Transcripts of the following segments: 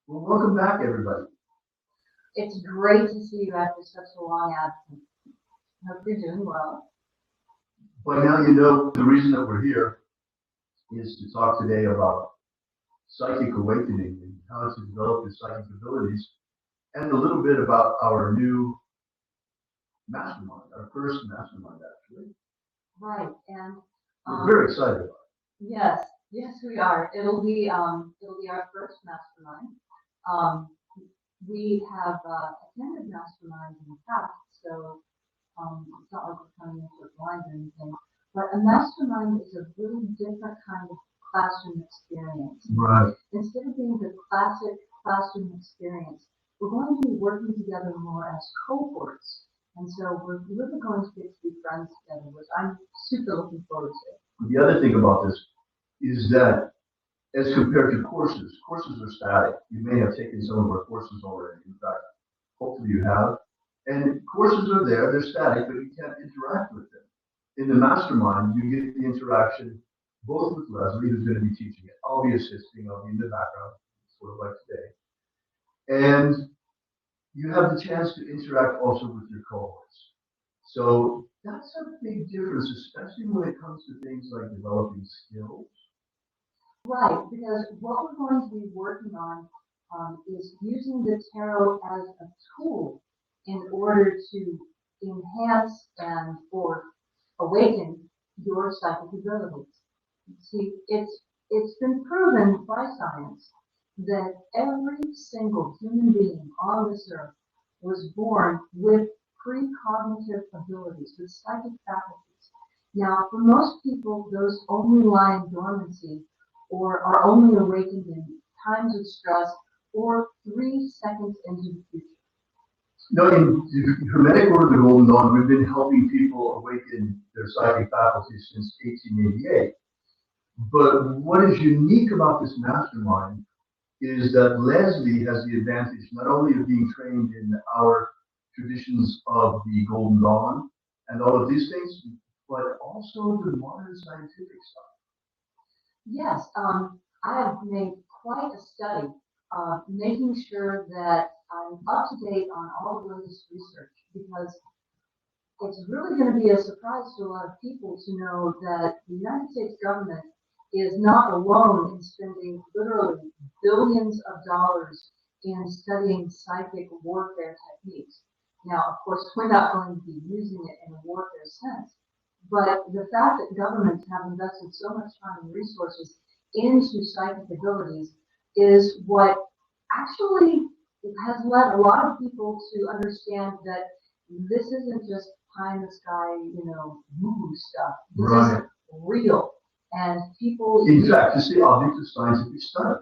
Well, welcome back, everybody. It's great to see you after such a long absence. Hope you're doing well. By now, you know the reason that we're here is to talk today about psychic awakening and how to develop your psychic abilities, and a little bit about our new mastermind, our first mastermind, actually. Right, and We're very excited about yes, yes, we are. It'll be our first mastermind. Um, we have attended masterminds in the past, so it's not like we're coming into it blind or anything. But a mastermind is a really different kind of classroom experience. it. Right. Instead of being the classic classroom experience, we're going to be working together more as cohorts. And so we're really going to get to be friends together, which I'm super looking forward to. The other thing about this is that as compared to courses, courses are static. You may have taken some of our courses already. In fact, hopefully you have. And courses are there, they're static, but you can't interact with them. In the mastermind, you get the interaction both with Leslie, who's going to be teaching it. I'll be assisting, I'll be in the background, sort of like today. And you have the chance to interact also with your cohorts. So that's a big difference, especially when it comes to things like developing skills. Right, because what we're going to be working on is using the tarot as a tool in order to enhance and or awaken your psychic abilities. See, it's been proven by science that every single human being on this earth was born with precognitive abilities, with psychic faculties. Now, for most people, those only lie in dormancy or are only awakened in times of stress or 3 seconds into the future. No, in the Hermetic Order of the Golden Dawn, we've been helping people awaken their psychic faculties since 1888. But what is unique about this mastermind is that Leslie has the advantage not only of being trained in our traditions of the Golden Dawn and all of these things, but also the modern scientific stuff. Yes, I have made quite a study making sure that I'm up to date on all the latest research because it's really going to be a surprise to a lot of people to know that the United States government is not alone in spending literally billions of dollars in studying psychic warfare techniques. Now, of course, we're not going to be using it in a warfare sense, but the fact that governments have invested so much time and resources into psychic abilities is what actually has led a lot of people to understand that this isn't just pie in the sky, woo stuff. This Right. is real. And people. In fact, it's the object of scientific study.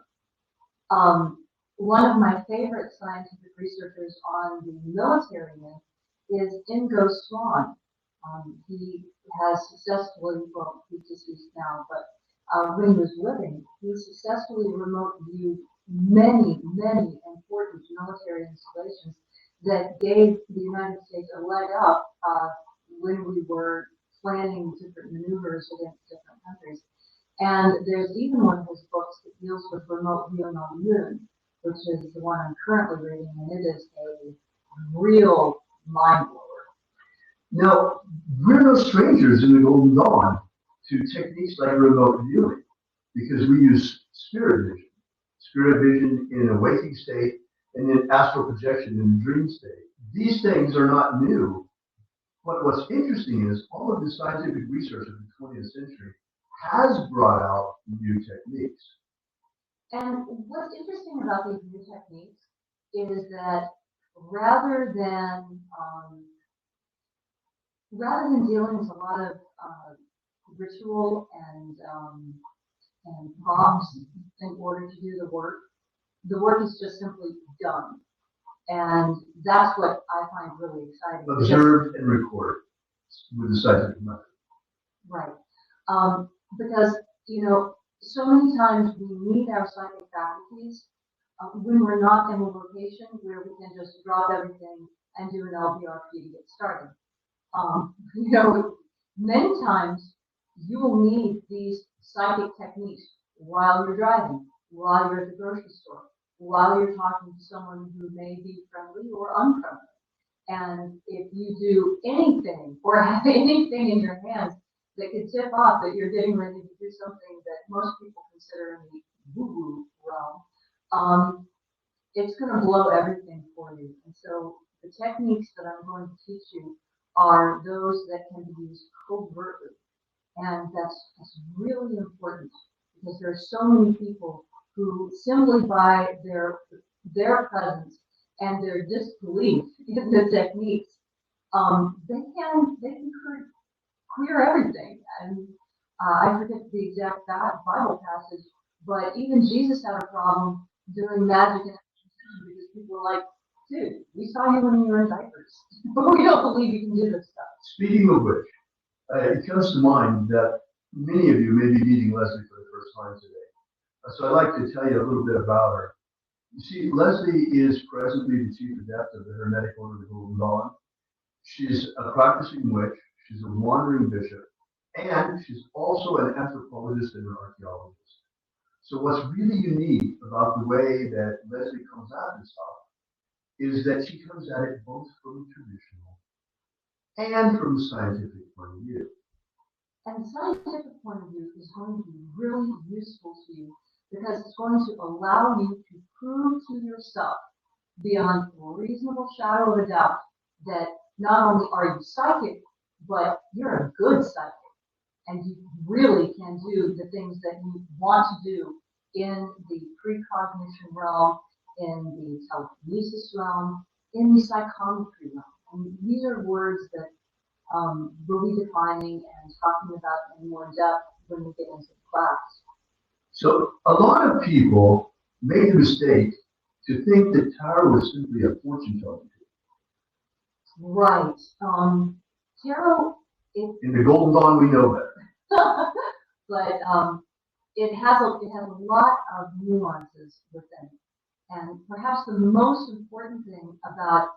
One of my favorite scientific researchers on the military myth is Ingo Swann. He has successfully, well, he's deceased now, but when he was living, he successfully remote viewed many, many important military installations that gave the United States a leg up when we were planning different maneuvers against different countries. And there's even one of his books that deals with remote viewing on the moon, which is the one I'm currently reading, and it is a real mind blower. Now, we're no strangers in the Golden Dawn to techniques like remote viewing because we use spirit vision in a waking state, and then astral projection in a dream state. These things are not new. But what's interesting is all of the scientific research of the 20th century has brought out new techniques. And what's interesting about these new techniques is that rather than dealing with a lot of ritual and prompts in order to do the work is just simply done. And that's what I find really exciting. Observed and recorded with the scientific method. Right. Because, so many times we need our psychic faculties when we're not in a location where we can just drop everything and do an LPRP to get started. Many times you will need these psychic techniques while you're driving, while you're at the grocery store, while you're talking to someone who may be friendly or unfriendly. And if you do anything or have anything in your hands that could tip off that you're getting ready to do something that most people consider in the woo-woo realm, it's going to blow everything for you. And so the techniques that I'm going to teach you are those that can be used covertly. And that's really important because there are so many people who simply by their presence and their disbelief in the techniques, they can clear everything. And I forget the exact Bible passage, but even Jesus had a problem doing magic and because people were like, dude, we saw you when you were in diapers, but we don't believe you can do this stuff. Speaking of which, it comes to mind that many of you may be meeting Leslie for the first time today. So I'd like to tell you a little bit about her. You see, Leslie is presently the chief adept of the Hermetic Order of the Golden Dawn. She's a practicing witch, she's a wandering bishop, and she's also an anthropologist and an archaeologist. So what's really unique about the way that Leslie comes at this stuff is that she comes at it both from a traditional and from a scientific point of view. And the scientific point of view is going to be really useful to you because it's going to allow you to prove to yourself beyond reasonable shadow of a doubt that not only are you psychic, but you're a good psychic. And you really can do the things that you want to do in the precognition realm, in the telekinesis realm, in the psychometry realm. And these are words that we'll be defining and talking about in more depth when we get into the class. So a lot of people make the mistake to think that tarot is simply a fortune telling tool. Right. Tarot. In the Golden Dawn, we know better. But it has a lot of nuances within it. And perhaps the most important thing about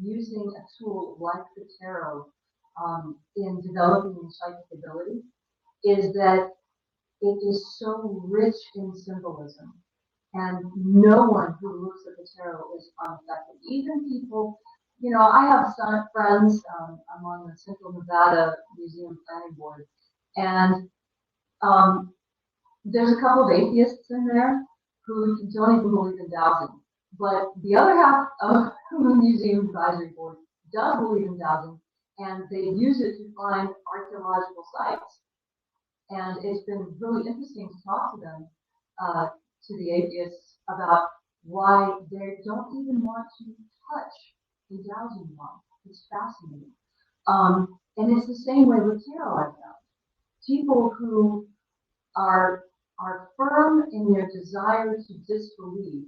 using a tool like the tarot in developing your psychic ability is that it is so rich in symbolism. And no one who looks at the tarot is unaffected. Even people, I have some friends, I'm on the Central Nevada Museum Planning Board, and there's a couple of atheists in there who don't even believe in dowsing. But the other half of the Museum Advisory Board does believe in dowsing, and they use it to find archaeological sites. And it's been really interesting to talk to them, to the atheists, about why they don't even want to touch the dowsing one. It's fascinating. And it's the same way with tarot, I found. People who are firm in their desire to disbelieve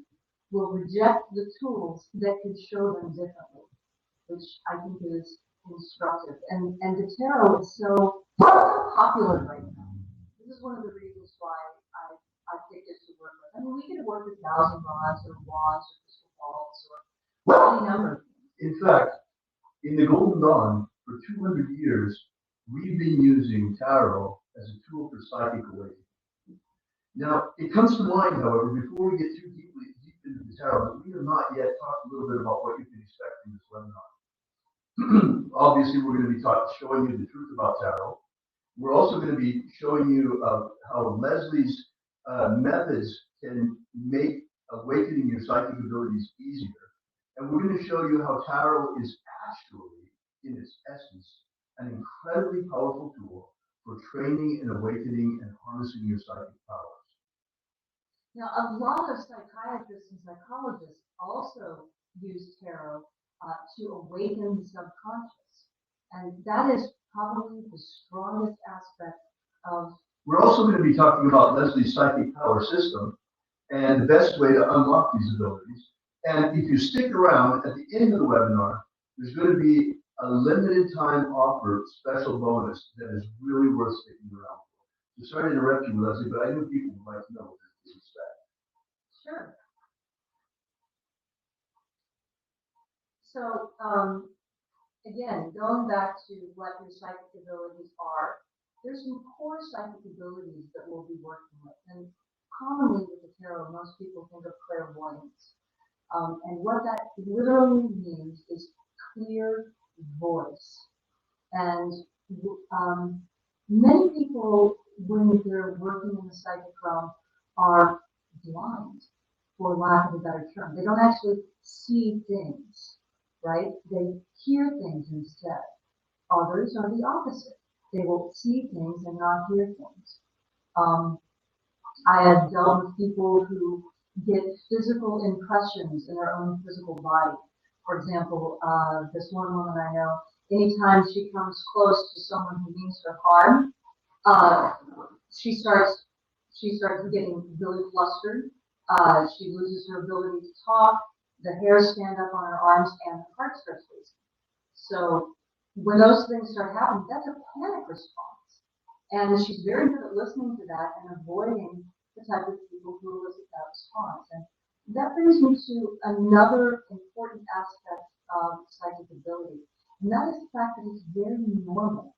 will reject the tools that could show them differently, which I think is instructive. And the tarot is so popular right now. This is one of the reasons why I picked it to work with. I mean, we could work with dowsing rods or wands or crystal balls or any number of things. In fact, in the Golden Dawn, for 200 years, we've been using tarot as a tool for psychic awakening. Now, it comes to mind, however, before we get too deep into the tarot, that we have not yet talked a little bit about what you can expect from this webinar. Obviously, we're going to be showing you the truth about tarot. We're also going to be showing you how Leslie's methods can make awakening your psychic abilities easier. And we're going to show you how tarot is actually, in its essence, an incredibly powerful tool for training and awakening and harnessing your psychic powers. Now, a lot of psychiatrists and psychologists also use tarot to awaken the subconscious. And that is probably the strongest aspect of... We're also going to be talking about Leslie's psychic power system and the best way to unlock these abilities. And if you stick around at the end of the webinar, there's going to be a limited time offer special bonus that is really worth sticking around for. So sorry to interrupt you, Leslie, but I know people would like to know what this is. Sure. So, again, going back to what your psychic abilities are, there's some core psychic abilities that we'll be working with. And commonly with the tarot, most people think of clairvoyance. And what that literally means is clear voice. And um, many people, when they're working in the psychic realm, are blind, for lack of a better term. They don't actually see things, right? They hear things instead. Others are the opposite. They will see things and not hear things. Um, I have dealt with people who get physical impressions in their own physical body. For example, this one woman I know, anytime she comes close to someone who means her harm, uh, she starts she starts getting really flustered. She loses her ability to talk. The hairs stand up on her arms, and her heart starts racing. So when those things start happening, that's a panic response. And she's very good at listening to that and avoiding the type of people who elicit that response. And that brings me to another important aspect of psychic ability, and that is the fact that it's very normal.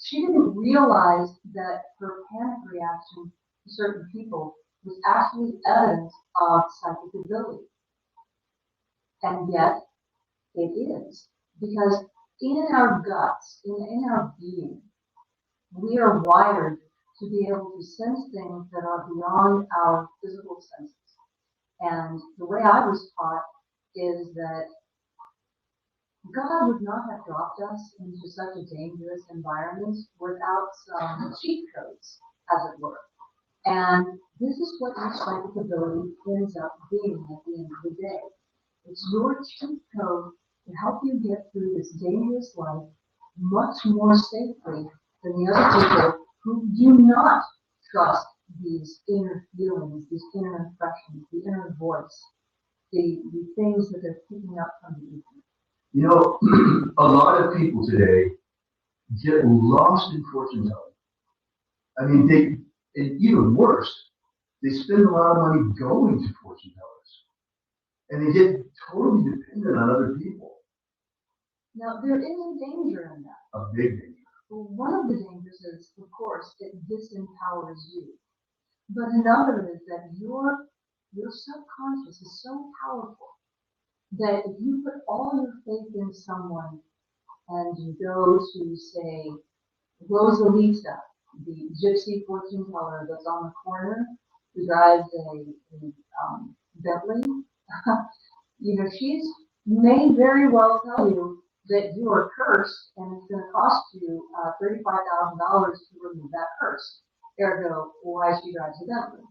She didn't realize that her panic reaction to certain people was actually evidence of psychic ability. And yet, it is. Because in our guts, in our being, we are wired to be able to sense things that are beyond our physical senses. And the way I was taught is that God would not have dropped us into such a dangerous environment without some cheat codes, as it were. And this is what your psychic ability ends up being at the end of the day. It's your cheat code to help you get through this dangerous life much more safely than the other people who do not trust these inner feelings, these inner impressions, the inner voice, the things that they're picking up from the ether. You know, a lot of people today get lost in fortune telling. I mean, and even worse, they spend a lot of money going to fortune tellers, and they get totally dependent on other people. Now, there is a danger in that. A big danger. Well, one of the dangers is, of course, it disempowers you. But another is that your subconscious is so powerful that if you put all your faith in someone and you go to, say, Rosalita, the gypsy fortune teller that's on the corner, who drives a Bentley, she's may very well tell you that you are cursed and it's going to cost you $35,000 to remove that curse. Ergo, why she drives a Bentley.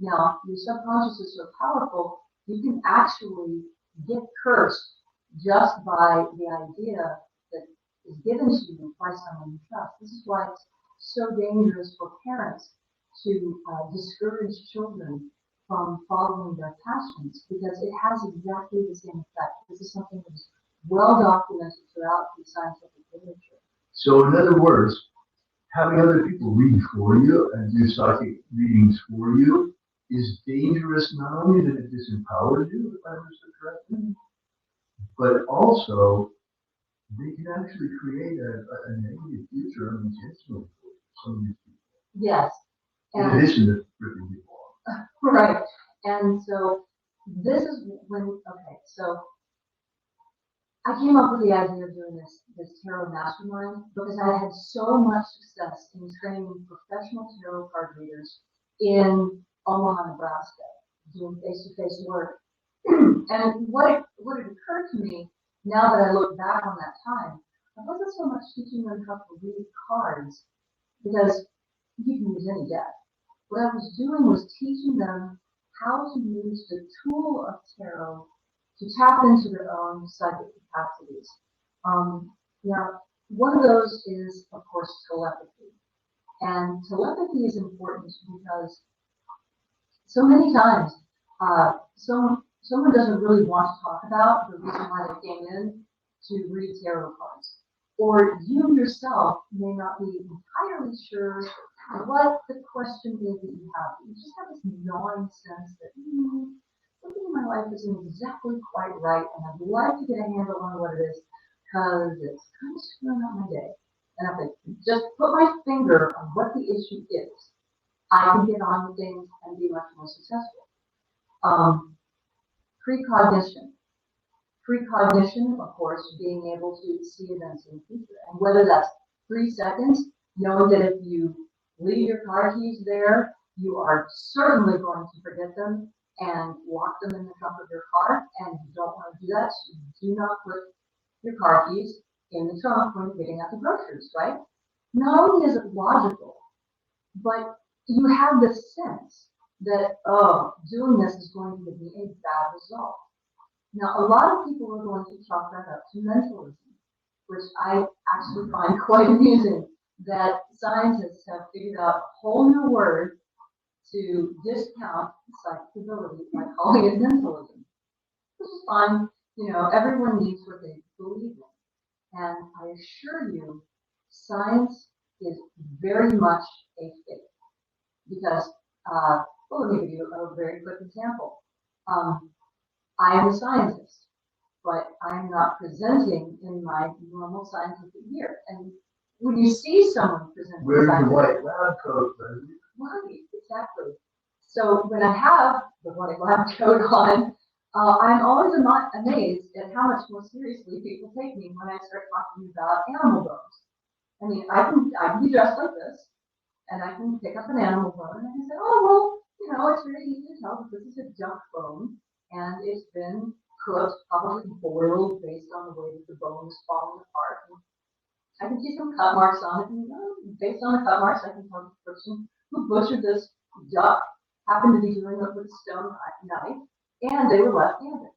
Now, your subconscious is so powerful, you can actually get cursed just by the idea that is given to you by someone you trust. This is why it's so dangerous for parents to discourage children from following their passions, because it has exactly the same effect. This is something that is well documented throughout the scientific literature. So, in other words, having other people read for you and do psychic readings for you is dangerous, not only that it disempowers you, if I understood correctly, but also they can actually create a negative future unintentionally for some of these people. Yes. In addition to ripping people off. Right. And so this is so I came up with the idea of doing this tarot mastermind because I had so much success in training professional tarot card readers in Omaha, Nebraska, doing face-to-face work. And what had occurred to me, now that I look back on that time, I wasn't so much teaching them how to read cards, because you can use any deck. What I was doing was teaching them how to use the tool of tarot to tap into their own psychic capacities. Now, one of those is, of course, telepathy. And telepathy is important because so many times someone doesn't really want to talk about the reason why they came in to read tarot cards. Or you yourself may not be entirely sure what the question is that you have. You just have this gnawing sense that something in my life isn't exactly quite right, and I'd like to get a handle on what it is, because it's kind of screwing up my day. And if I just put my finger on what the issue is, I can get on with things and be much more successful. Um, precognition. Precognition, of course, being able to see events in the future. And whether that's 3 seconds, knowing that if you leave your car keys there, you are certainly going to forget them and lock them in the trunk of your car, and you don't want to do that, so you do not put your car keys in the trunk when you're getting out the groceries, right? Not only is it logical, but you have the sense that, oh, doing this is going to give me a bad result. Now, a lot of people are going to chalk that up to mentalism, which I actually find quite amusing, that scientists have figured out a whole new word to discount psychic ability by calling it mentalism, which is fine. You know, everyone needs what they believe in. And I assure you, science is very much a faith. Because, well, let me give you a very quick example. I am a scientist, but I'm not presenting in my normal scientific gear. And when you see someone presenting Wearing the scientific, white lab coat, Leslie. right, exactly. So when I have the white lab coat on, I'm always amazed at how much more seriously people take me when I start talking about animal bones. I mean, I can be dressed like this, and I can pick up an animal bone, and I can say, oh, well, you know, it's very easy to tell that this is a duck bone, and it's been cooked, probably boiled based on the way that the bone is falling apart. And I can see some cut marks on it, and based on the cut marks, I can tell the person who butchered this duck happened to be doing it with a stone knife, and they were left-handed.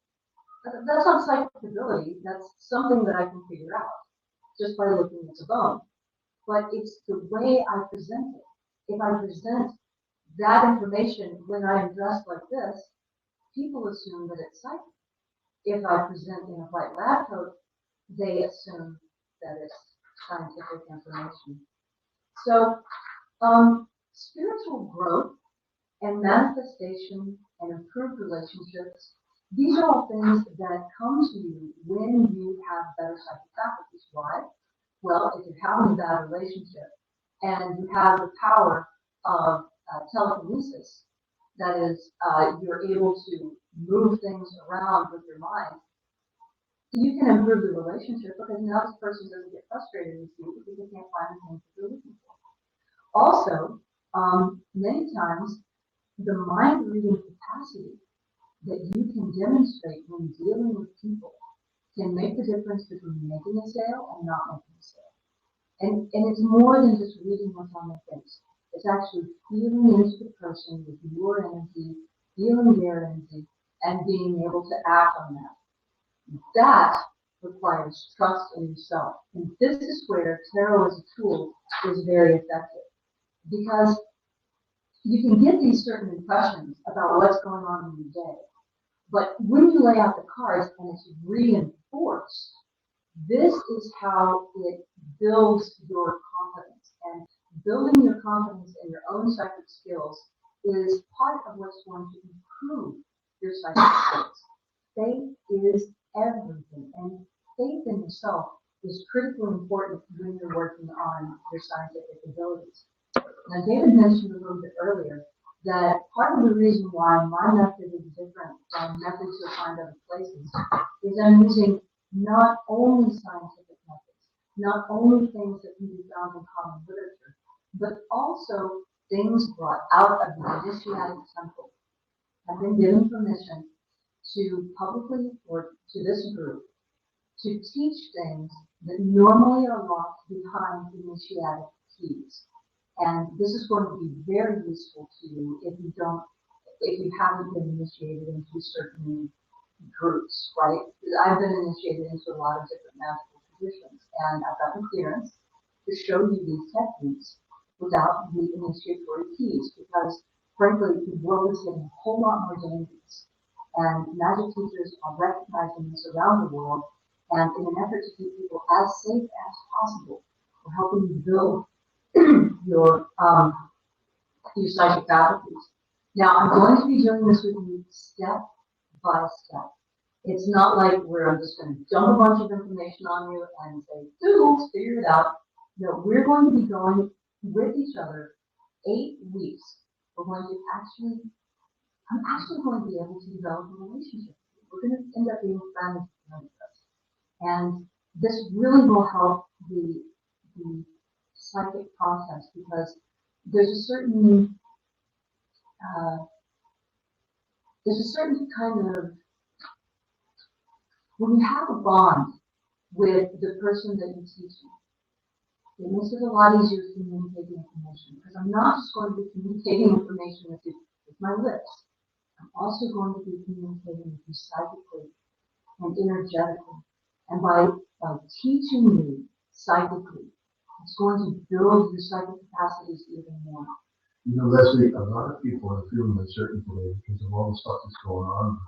That's not psychic ability. That's something that I can figure out just by looking at the bone. But it's the way I present it. If I present that information when I am dressed like this, people assume that it's psychic. If I present in a white lab coat, they assume that it's scientific information. So, spiritual growth and manifestation and improved relationships, these are all things that come to you when you have better psychic faculties. Why? Well, if you're having a bad relationship and you have the power of telekinesis, that is, you're able to move things around with your mind, you can improve the relationship because now this person doesn't get frustrated with you because they can't find the things that they're looking for. Also, many times, the mind reading capacity that you can demonstrate when dealing with people can make the difference between making a sale and not making a sale. And it's more than just reading what's on their face. It's actually feeling into the person with your energy, feeling their energy, and being able to act on that. That requires trust in yourself. And this is where tarot as a tool is very effective. Because you can get these certain impressions about what's going on in your day. But when you lay out the cards and it's reinforced, this is how it builds your confidence. And building your confidence in your own psychic skills is part of what's going to improve your psychic skills. Faith is everything. And faith in yourself is critically important when you're working on your scientific abilities. Now, David mentioned a little bit earlier that part of the reason why my method is different from methods you'll find other places is I'm using not only scientific methods, not only things that can be found in common literature, but also things brought out of the initiatic temple. I've been given permission to publicly, or to this group, to teach things that normally are locked behind initiatic keys. And this is going to be very useful to you if you haven't been initiated into certain groups, right? I've been initiated into a lot of different magical traditions, and I've gotten clearance to show you these techniques without the initiatory keys, because frankly, the world is getting a whole lot more dangerous. And magic teachers are recognizing this around the world, and in an effort to keep people as safe as possible, we're helping you build your psychic faculties. Now, I'm going to be doing this with you step by step. It's not like where I'm just going to dump a bunch of information on you and say, Google, figure it out. No, we're going to be going with each other 8 weeks we're going to I'm actually going to be able to develop a relationship. We're going to end up being friends with us. And this really will help the psychic process because there's a certain kind of, when you have a bond with the person that you're teaching, it makes it a lot easier communicating information because I'm not just going to be communicating information with you with my lips. I'm also going to be communicating with you psychically and energetically. And by teaching you psychically, it's going to build your psychic capacities even more. You know, Leslie, a lot of people are feeling uncertain today because of all the stuff that's going on,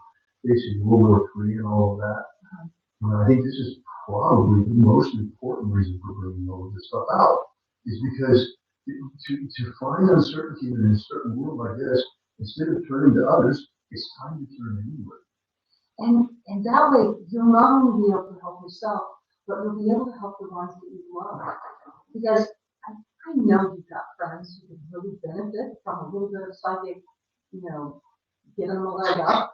facing World War III and all of that. And I think this is probably the most important reason for bringing all of this stuff out, is because to find uncertainty in a certain world like this, instead of turning to others, it's time to turn inward. And that way, you'll not only be able to help yourself, but you'll be able to help the ones that you love. Because I know you've got friends who can really benefit from a little bit of psychic, giving them a leg up.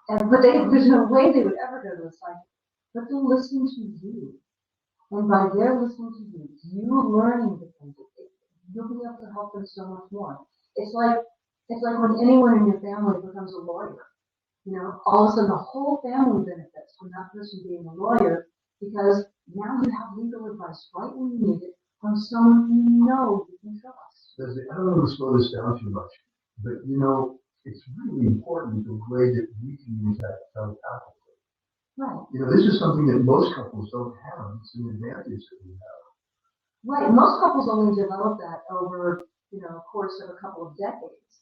But there's no way they would ever go to a psychic. But they'll listen to you. And by their listening to you, you learning the things, you'll be able to help them so much more. It's like when anyone in your family becomes a lawyer. All of a sudden the whole family benefits from that person being a lawyer because now you have legal advice right when you need it from someone you know you can trust. Leslie, I don't want to slow this down too much, but it's really important the way that we can use that telepathically. Right. This is something that most couples don't have. It's an advantage that we have. Right. Most couples only develop that over, a course of a couple of decades.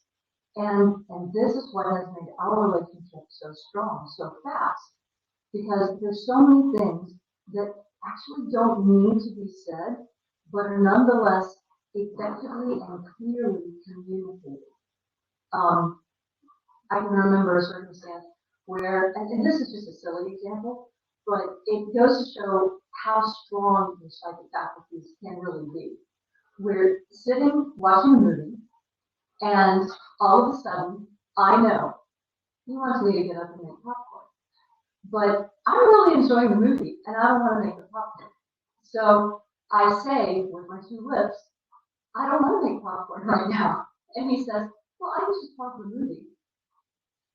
And this is what has made our relationship so strong, so fast, because there's so many things that actually don't need to be said, but are nonetheless effectively and clearly communicated. I can remember a circumstance where, and this is just a silly example, but it goes to show how strong your psychic faculties can really be. We're sitting watching a movie, and all of a sudden, I know he wants me to get up and make popcorn. But I'm really enjoying the movie, and I don't want to make the popcorn. So I say with my two lips, I don't want to make popcorn right now. And he says, well, I was just watching the movie.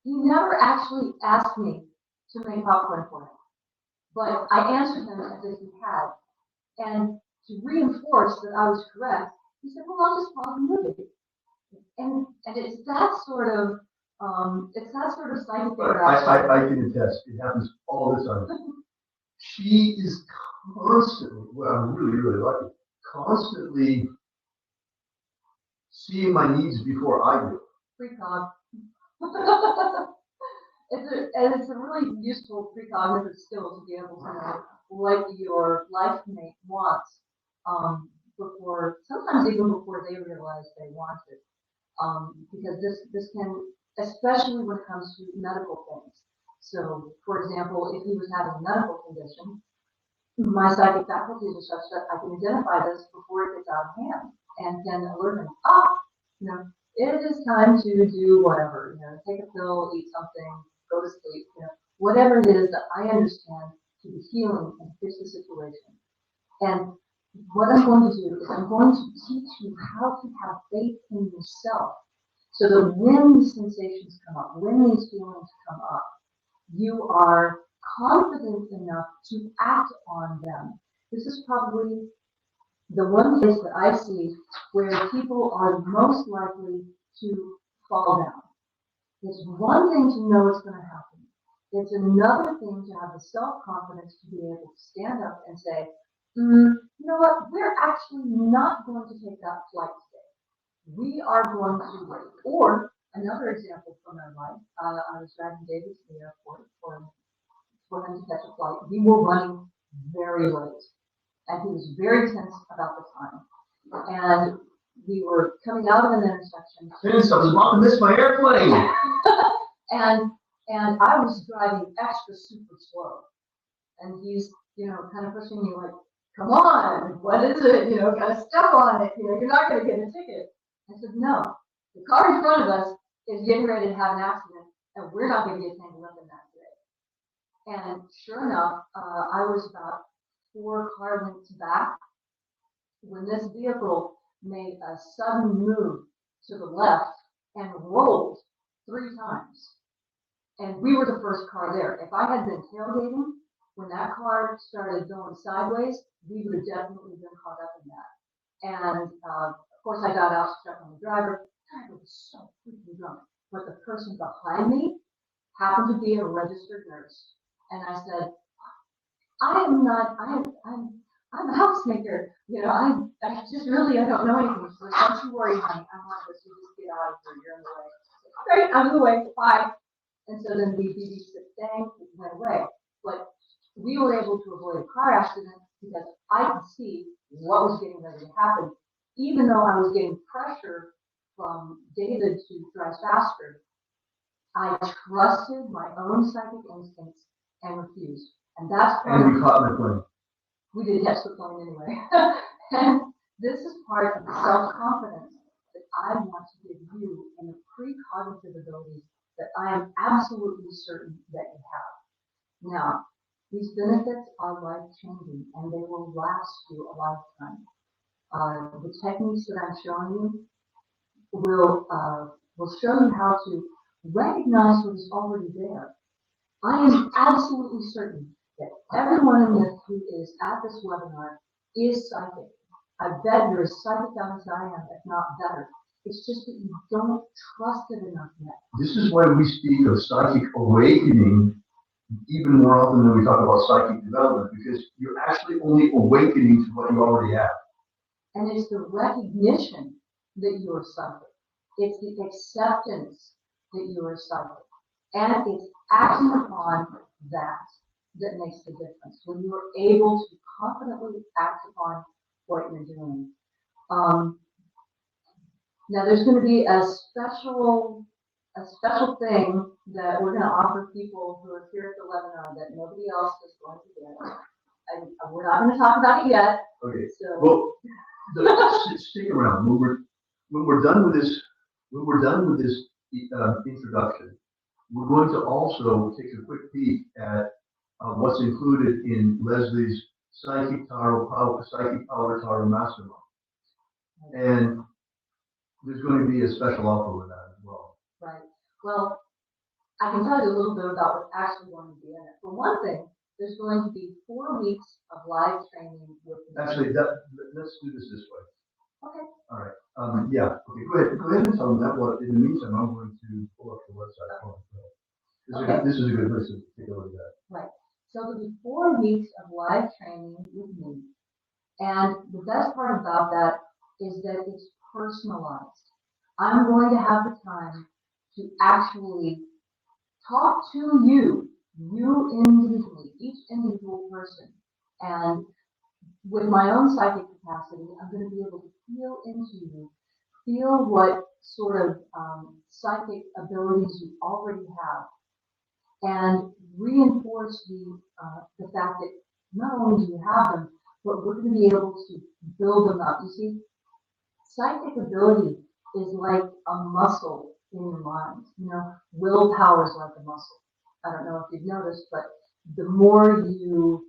He never actually asked me to make popcorn for him. But I answered him as if he had. And to reinforce that I was correct, he said, well, I'll just pause the movie. And it's that sort of psychic interaction. I can attest. It happens all the time. She is constantly, well, I'm really, really lucky, constantly seeing my needs before I do. Precog. It's a really useful precognitive skill to be able to know what your life mate wants sometimes even before they realize they want it. Because this can, especially when it comes to medical things. So, for example, if he was having a medical condition, my psychic faculties are such that I can identify this before it gets out of hand and can alert him, it is time to do whatever, take a pill, eat something, go to sleep, whatever it is that I understand to be healing and fix the situation. And what I'm going to do is I'm going to teach you how to have faith in yourself so that when these sensations come up, when these feelings come up, you are confident enough to act on them. This is probably the one place that I see where people are most likely to fall down. It's one thing to know it's going to happen. It's another thing to have the self-confidence to be able to stand up and say, you know what, we're actually not going to take that flight today. We are going to wait. Or another example from my life, I was driving David to the airport for him to catch a flight. We were running very late, and he was very tense about the time. And we were coming out of an intersection. Since I was about to miss my airplane. and I was driving extra super slow, and he's kind of pushing me like, come on, what is it? Gotta step on it. You're not gonna get a ticket. I said, no, The car in front of us is getting ready to have an accident, and we're not going to get tangled up in that today. And sure enough, I was about 4 car lengths back when this vehicle made a sudden move to the left and rolled 3 times. And we were the first car there. If I had been tailgating, when that car started going sideways, we would have definitely been caught up in that. And of course, I got out, stuck on the driver. The driver was so freaking drunk. But the person behind me happened to be a registered nurse. And I said, I'm a housemaker. You know, I just really, I don't know anything. So don't you worry, honey. I'm not going to just get out of here. You're in the way. Great, I'm in the way. Bye. And so then the BBC thing went away. But we were able to avoid a car accident because I could see what was getting ready to happen. Even though I was getting pressure from David to drive faster, I trusted my own psychic instincts and refused. And that's part And we caught Mcquade. We did catch the plane anyway. And this is part of the self-confidence that I want to give you and the precognitive abilities that I am absolutely certain that you have. Now, these benefits are life-changing and they will last you a lifetime. The techniques that I'm showing you will show you how to recognize what is already there. I am absolutely certain that everyone in this who is at this webinar is psychic. I bet you're as psychic as I am, if not better. It's just that you don't trust it enough yet. This is why we speak of psychic awakening even more often than we talk about psychic development, because you're actually only awakening to what you already have. And it's the recognition that you are psychic. It's the acceptance that you are psychic. And it's acting upon that makes the difference. When you are able to confidently act upon what you're doing. Now there's going to be a special thing that we're going to offer people who are here at the webinar that nobody else is going to get. And we're not going to talk about it yet. Okay. So. Well, stick around. When we're done with this, introduction, we're going to also take a quick peek at what's included in Leslie's Psychic Power Tarot Mastermind. And there's going to be a special offer with that as well. Right. Well, I can tell you a little bit about what's actually going to be in it. For one thing, there's going to be 4 weeks of live training with me. Actually, let's do this way. Okay. All right. Yeah. Okay. Go ahead and tell them that. Well, in the meantime, I'm going to pull up the website. Okay. This is a good place to take a look at that. Right. So there'll be 4 weeks of live training with me. And the best part about that is that it's personalized. I'm going to have the time to actually talk to you individually, each individual person. And with my own psychic capacity, I'm going to be able to feel into you, feel what sort of psychic abilities you already have, and reinforce the fact that not only do you have them, but we're going to be able to build them up. You see, psychic ability is like a muscle in your mind. You know, willpower is like a muscle. I don't know if you've noticed, but the more you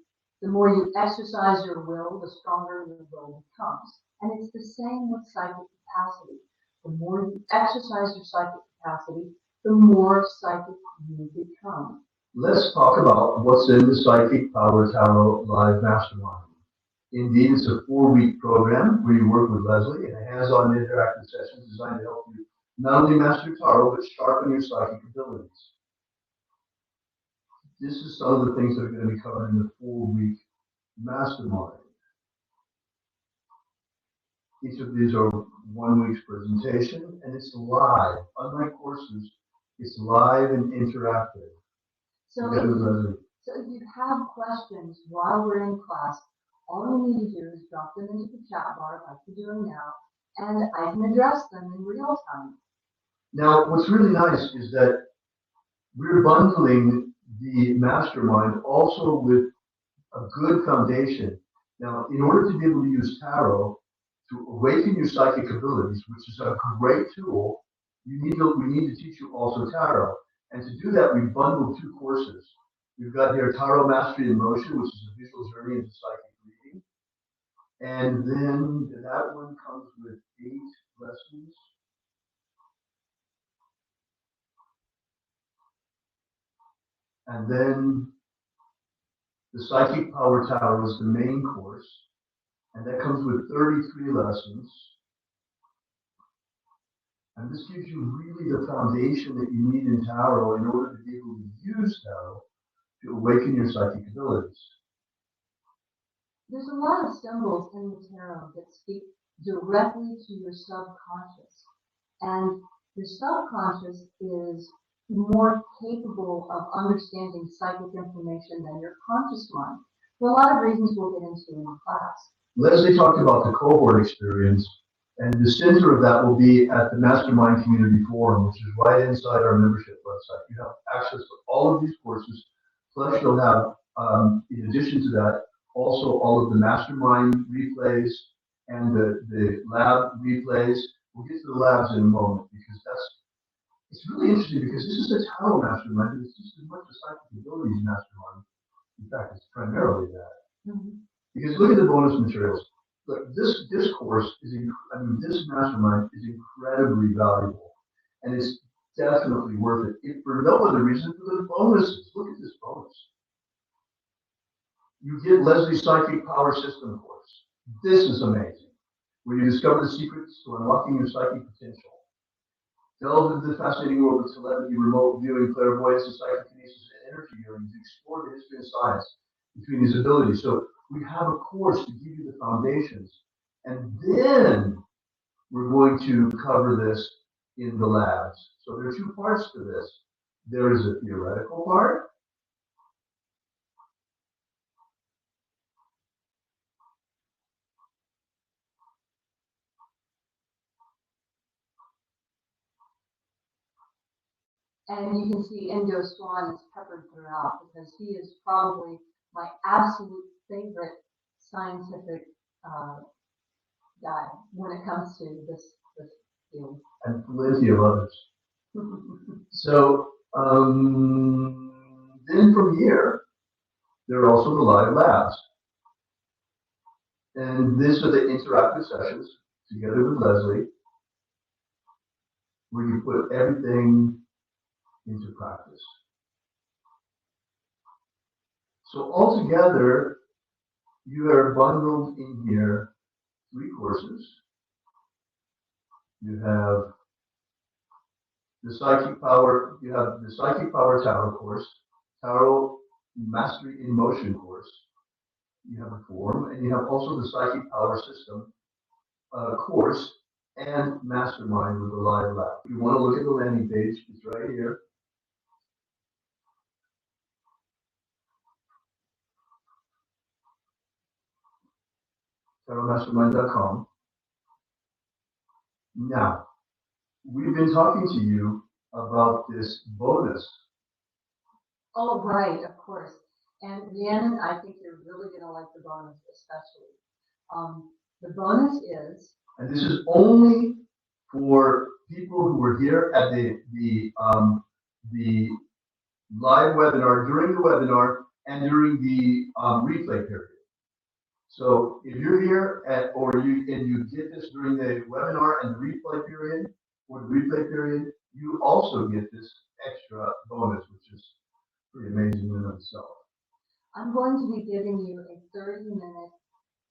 exercise your will, the stronger your will becomes. And it's the same with psychic capacity. The more you exercise your psychic capacity, the more psychic you become. Let's talk about what's in the Psychic Power Tarot Live Mastermind. Indeed, it's a 4-week program where you work with Leslie in a hands-on interactive session designed to help you not only master tarot, but sharpen your psychic abilities. This is some of the things that are going to be covered in the 4-week mastermind. Each of these are 1 week's presentation, and it's live. Unlike courses, it's live and interactive. So if you have questions while we're in class, all you need to do is drop them into the chat bar like you're doing now, and I can address them in real time. Now, what's really nice is that we're bundling the mastermind also with a good foundation. Now, in order to be able to use tarot to awaken your psychic abilities, which is a great tool, we need to teach you also tarot. And to do that, we bundled two courses. We've got here Tarot Mastery in Motion, which is a visual journey into psychic reading. And then that one comes with 8 lessons. And then the Psychic Power Tarot is the main course. And that comes with 33 lessons. And this gives you really the foundation that you need in tarot in order to be able to use tarot to awaken your psychic abilities. There's a lot of symbols in the tarot that speak directly to your subconscious. And your subconscious is more capable of understanding psychic information than your conscious mind, for a lot of reasons we'll get into in the class. Leslie talked about the cohort experience, and the center of that will be at the Mastermind Community Forum, which is right inside our membership website. You have access to all of these courses, plus you'll have, in addition to that, also all of the Mastermind replays and the lab replays. We'll get to the labs in a moment, because it's really interesting, because this is a tarot mastermind, but it's just as much a psychic abilities mastermind. In fact, it's primarily that. Mm-hmm. Because look at the bonus materials. Look, this course is, this mastermind is incredibly valuable, and it's definitely worth it. If for no other reason, for the bonuses. Look at this bonus. You get Leslie's Psychic Power System course. This is amazing, where you discover the secrets to unlocking your psychic potential. Delve into the fascinating world of telepathy, remote viewing, clairvoyance, and psychokinesis, and energy healing to explore the history and science between these abilities. So we have a course to give you the foundations, and then we're going to cover this in the labs. So there are 2 parts to this. There is a theoretical part, and you can see Indo Swan is peppered throughout, because he is probably my absolute favorite scientific guy when it comes to this field. and plenty of others. So then from here, there are also the live labs. And these are the interactive sessions together with Leslie, where you put everything into practice. So altogether, you are bundled in here 3 courses. You have the Psychic Power, Tarot course, Tarot Mastery in Motion course. You have a forum, and you have also the Psychic Power System course and Mastermind with the live lab. If you want to look at the landing page, it's right here. TarotMastermind.com. Now, we've been talking to you about this bonus. Oh, right, of course. And Rhiannon, I think you're really going to like the bonus, especially. The bonus is, and this is only for people who were here at the live webinar, during the webinar, and during the replay period. So if you're here and you get this during the webinar and the replay period, you also get this extra bonus, which is pretty amazing in itself. I'm going to be giving you a 30-minute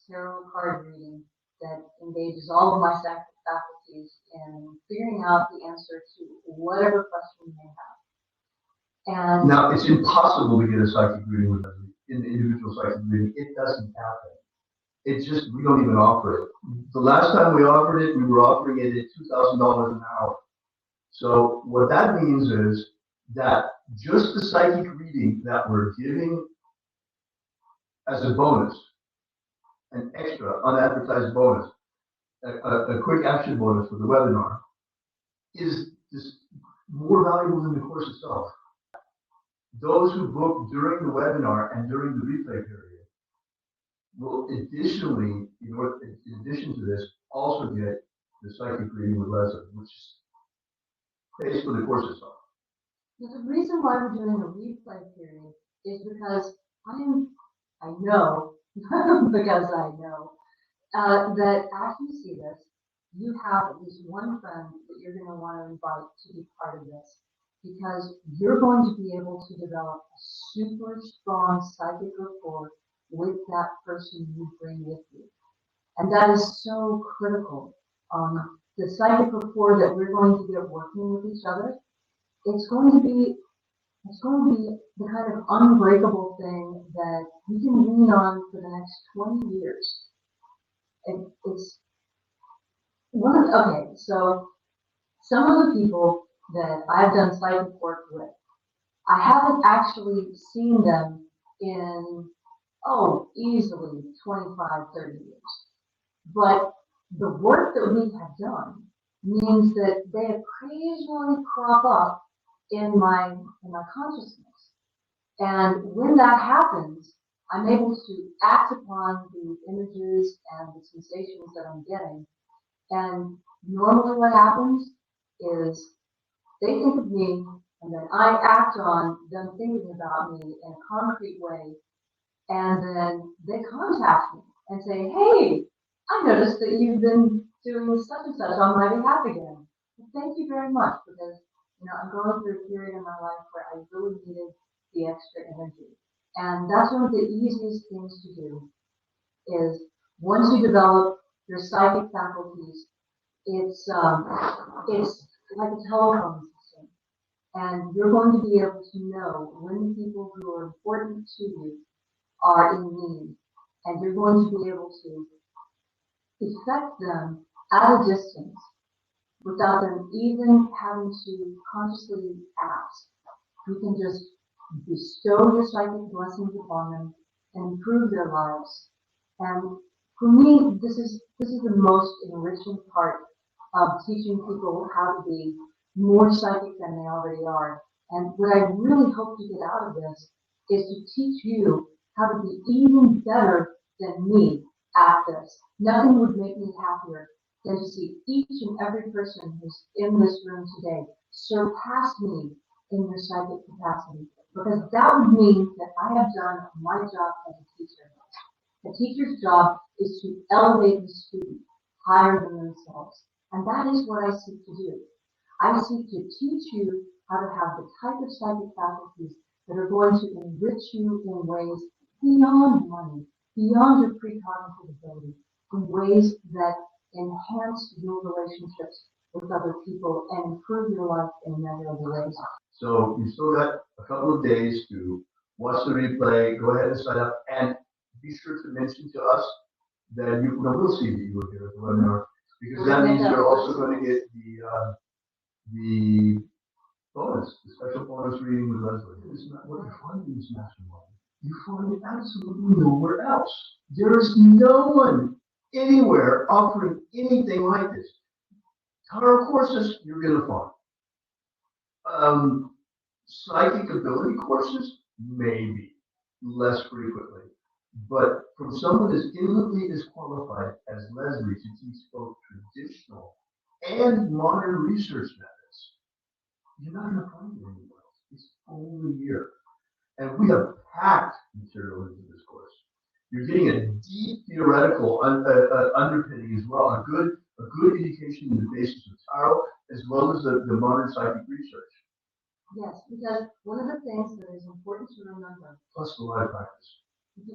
tarot card reading that engages all of my faculties in figuring out the answer to whatever question you may have. And now, it's impossible to get a psychic reading with them, in the individual psychic reading. It doesn't happen. It's just, we don't even offer it. The last time we offered it, we were offering it at $2,000 an hour. So what that means is that just the psychic reading that we're giving as a bonus, an extra unadvertised bonus, a quick action bonus for the webinar, is just more valuable than the course itself. Those who book during the webinar and during the replay period will additionally, in addition to this, also get the psychic reading with Leslie, which pays for the course itself. The reason why we're doing a replay period is because I know, because I know, that after you see this, you have at least one friend that you're going to want to invite to be part of this, because you're going to be able to develop a super strong psychic rapport with that person you bring with you. And that is so critical. The psychic rapport that we're going to get working with each other, it's going to be it's going to be the kind of unbreakable thing that you can lean on for the next 20 years. It's okay, so some of the people that I've done psychic work with, I haven't actually seen them in, easily 25, 30 years. But the work that we have done means that they occasionally crop up in my consciousness. And when that happens, I'm able to act upon the images and the sensations that I'm getting. And normally what happens is they think of me, and then I act on them thinking about me in a concrete way, and then they contact me and say, hey, I noticed that you've been doing such and such on my behalf again. Well, thank you very much, because I'm going through a period in my life where I really needed the extra energy. And that's one of the easiest things to do is once you develop your psychic faculties, it's like a telephone system. And you're going to be able to know when the people who are important to you are in need. And you're going to be able to affect them at a distance without them even having to consciously ask. You can just bestow your psychic blessings upon them and improve their lives. And for me, this is the most enriching part of teaching people how to be more psychic than they already are. And what I really hope to get out of this is to teach you how to be even better than me at this. Nothing would make me happier than to see each and every person who's in this room today surpass me in their psychic capacity. Because that would mean that I have done my job as a teacher. A teacher's job is to elevate the student higher than themselves. And that is what I seek to do. I seek to teach you how to have the type of psychic faculties that are going to enrich you in ways beyond money, beyond your precognitive ability, in ways that enhance your relationships with other people and improve your life in measurable ways. So you still got a couple of days to watch the replay, go ahead and sign up, and be sure to mention to us that we'll see that you were here at the webinar, because that means you're also going to get the bonus, the special bonus reading with Leslie. It's not what you find in this mastermind. You find it absolutely nowhere else. There's no one anywhere offering anything like this. Tarot courses, you're going to find. Psychic ability courses, maybe, less frequently. But from someone as eminently as qualified as Leslie to teach both traditional and modern research methods, you're not going to find it anywhere else. It's only here. And we have packed material into this course. You're getting a deep theoretical underpinning as well, a good education in the basis of tarot, as well as the modern psychic research. Yes, because one of the things that is important to remember, plus the live practice.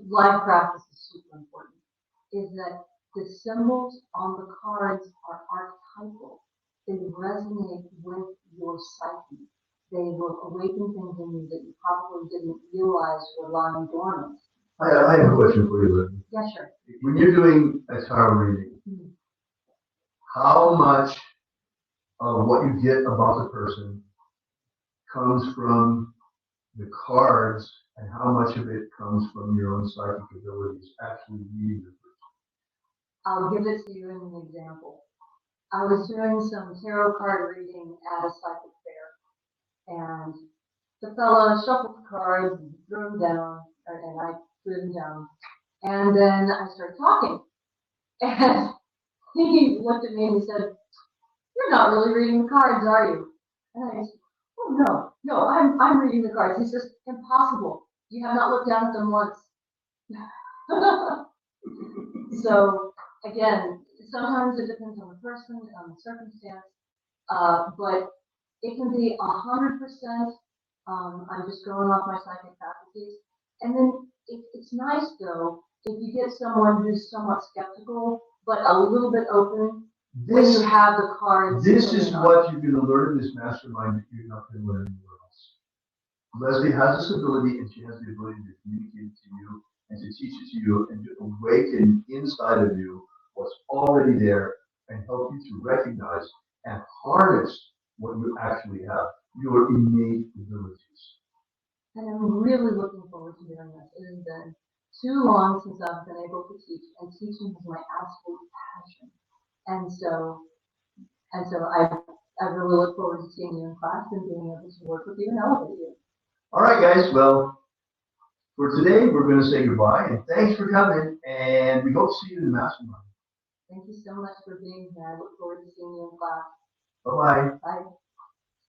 Live practice is super important, is that the symbols on the cards are archetypal. They resonate with your psyche. They will awaken things in you that you probably didn't realize were lying dormant. I have a question for you, Libby. Yeah, sure. When you're doing a tarot reading, how much of what you get about the person comes from the cards, and how much of it comes from your own psychic abilities actually reading the person? I'll give it to you in an example. I was doing some tarot card reading at a psychic fair, and the fella shuffled the cards and threw them down, and I threw them down, and then I started talking, and he looked at me and he said, "You're not really reading the cards, are you?" And I said, oh, no, I'm reading the cards. It's just impossible. You have not looked down at them once. So, again, sometimes it depends on the person, on the circumstance, but it can be 100%. I'm just going off my psychic faculties. And then it's nice, though, if you get someone who's somewhat skeptical, but a little bit open when you have the cards. This is what you're going to learn in this mastermind that you're not going to learn anywhere else. Leslie has this ability, and she has the ability to communicate it to you and to teach it to you and to awaken inside of you what's already there and help you to recognize and harness what you actually have, your innate abilities. And I'm really looking forward to doing this. It has been too long since I've been able to teach, and teaching is my absolute passion. And so I really look forward to seeing you in class and being able to work with you and elevate you. All right, guys. Well, for today, we're going to say goodbye, and thanks for coming, and we hope to see you in the mastermind. Thank you so much for being here. I look forward to seeing you in class. Bye-bye. Bye.